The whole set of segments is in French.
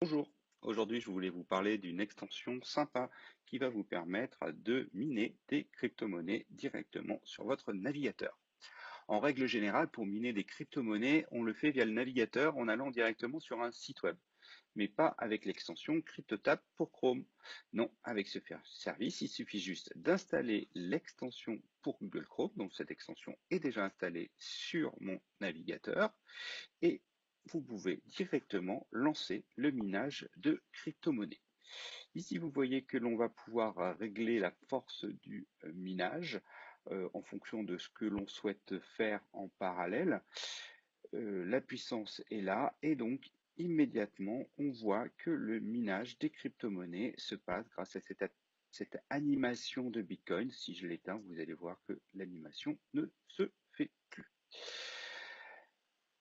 Bonjour, aujourd'hui je voulais vous parler d'une extension sympa qui va vous permettre de miner des crypto-monnaies directement sur votre navigateur. En règle générale, pour miner des crypto-monnaies, on le fait via le navigateur en allant directement sur un site web, mais pas avec l'extension CryptoTab pour Chrome. Non, avec ce service, il suffit juste d'installer l'extension pour Google Chrome, donc cette extension est déjà installée sur mon navigateur, et vous pouvez directement lancer le minage de crypto-monnaies. Ici, vous voyez que l'on va pouvoir régler la force du minage en fonction de ce que l'on souhaite faire en parallèle. La puissance est là et donc immédiatement, on voit que le minage des crypto-monnaies se passe grâce à cette animation de Bitcoin. Si je l'éteins, vous allez voir que l'animation ne se fait plus.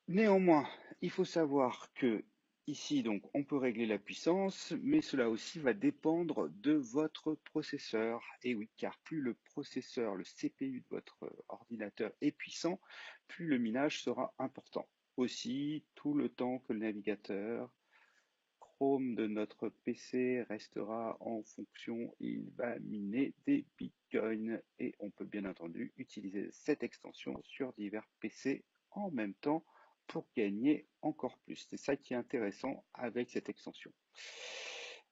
Néanmoins, il faut savoir que ici, donc, on peut régler la puissance, mais cela aussi va dépendre de votre processeur. Et oui, car plus le processeur, le CPU de votre ordinateur est puissant, plus le minage sera important. Aussi, tout le temps que le navigateur Chrome de notre PC restera en fonction, il va miner des bitcoins et on peut bien entendu utiliser cette extension sur divers PC en même temps pour gagner encore plus. C'est ça qui est intéressant avec cette extension.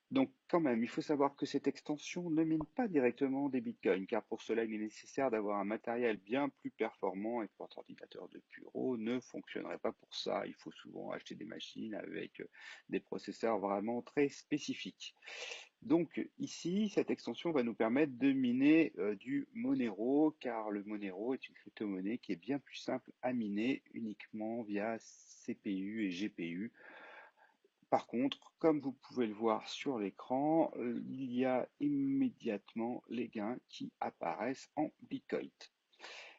Donc quand même, il faut savoir que cette extension ne mine pas directement des bitcoins, car pour cela, il est nécessaire d'avoir un matériel bien plus performant et que votre ordinateur de bureau ne fonctionnerait pas pour ça. Il faut souvent acheter des machines avec des processeurs vraiment très spécifiques. Donc ici, cette extension va nous permettre de miner du Monero, car le Monero est une crypto-monnaie qui est bien plus simple à miner uniquement via CPU et GPU. Par contre, comme vous pouvez le voir sur l'écran, il y a immédiatement les gains qui apparaissent en Bitcoin.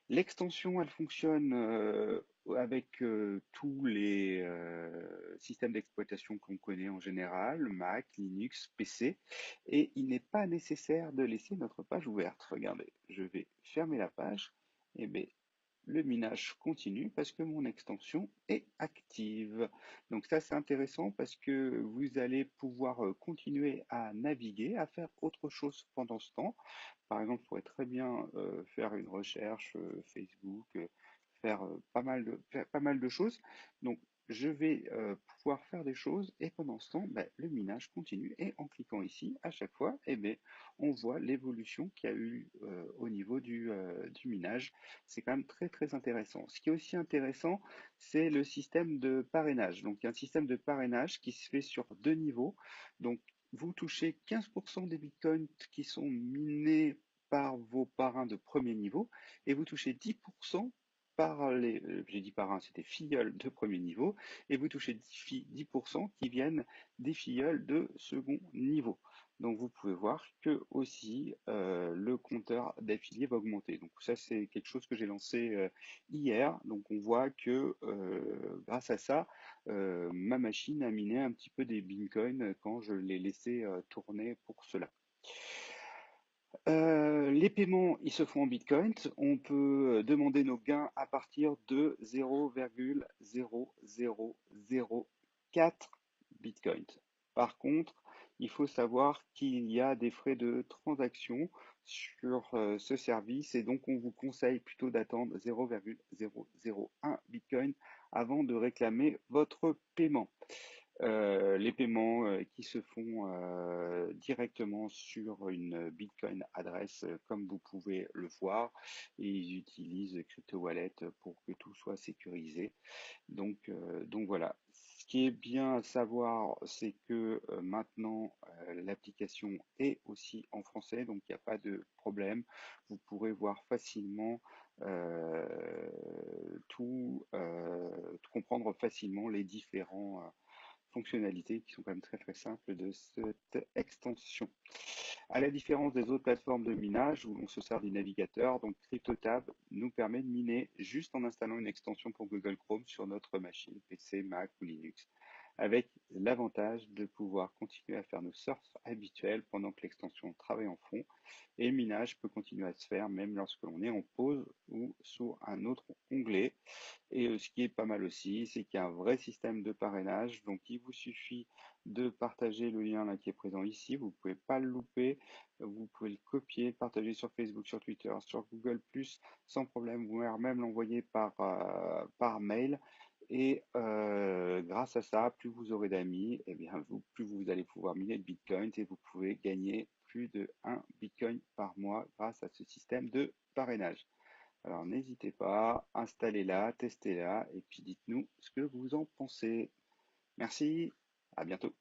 L'extension, elle fonctionne avec tous les systèmes d'exploitation qu'on connaît en général, Mac, Linux, PC, et il n'est pas nécessaire de laisser notre page ouverte. Regardez, je vais fermer la page, et bien, le minage continue parce que mon extension est active. Donc ça, c'est intéressant parce que vous allez pouvoir continuer à naviguer, à faire autre chose pendant ce temps. Par exemple, vous pourrez très bien faire une recherche Facebook, faire pas mal de choses. Donc, je vais pouvoir faire des choses et pendant ce temps, ben, le minage continue. Et en cliquant ici, à chaque fois, eh ben, on voit l'évolution qu'il y a eu au niveau du minage. C'est quand même très très intéressant. Ce qui est aussi intéressant, c'est le système de parrainage. Donc, il y a un système de parrainage qui se fait sur deux niveaux. Donc, vous touchez 15% des bitcoins qui sont minés par vos parrains de premier niveau et vous touchez 10% par les, j'ai dit parrains, c'était filleuls de premier niveau, et vous touchez 10% qui viennent des filleuls de second niveau. Donc vous pouvez voir que aussi le compteur d'affiliés va augmenter. Donc ça c'est quelque chose que j'ai lancé hier. Donc on voit que grâce à ça, ma machine a miné un petit peu des bitcoins quand je l'ai laissé tourner pour cela. Les paiements, ils se font en Bitcoin. On peut demander nos gains à partir de 0,0004 Bitcoin. Par contre, il faut savoir qu'il y a des frais de transaction sur ce service et donc on vous conseille plutôt d'attendre 0,001 Bitcoin avant de réclamer votre paiement. Les paiements qui se font directement sur une Bitcoin adresse, comme vous pouvez le voir, et ils utilisent CryptoWallet pour que tout soit sécurisé. Donc voilà. Ce qui est bien à savoir, c'est que maintenant l'application est aussi en français, donc il n'y a pas de problème. Vous pourrez voir facilement tout comprendre facilement les différents fonctionnalités qui sont quand même très très simples de cette extension. À la différence des autres plateformes de minage où on se sert du navigateur, donc CryptoTab nous permet de miner juste en installant une extension pour Google Chrome sur notre machine, PC, Mac ou Linux, avec l'avantage de pouvoir continuer à faire nos surfs habituels pendant que l'extension travaille en fond et le minage peut continuer à se faire même lorsque l'on est en pause ou sur un autre onglet. Et ce qui est pas mal aussi, c'est qu'il y a un vrai système de parrainage. Donc, il vous suffit de partager le lien là qui est présent ici. Vous ne pouvez pas le louper. Vous pouvez le copier, le partager sur Facebook, sur Twitter, sur Google+, sans problème. Vous pouvez même l'envoyer par mail. Et grâce à ça, plus vous aurez d'amis, et bien plus vous allez pouvoir miner de Bitcoin et vous pouvez gagner plus de 1 Bitcoin par mois grâce à ce système de parrainage. Alors n'hésitez pas, installez-la, testez-la et puis dites-nous ce que vous en pensez. Merci, à bientôt.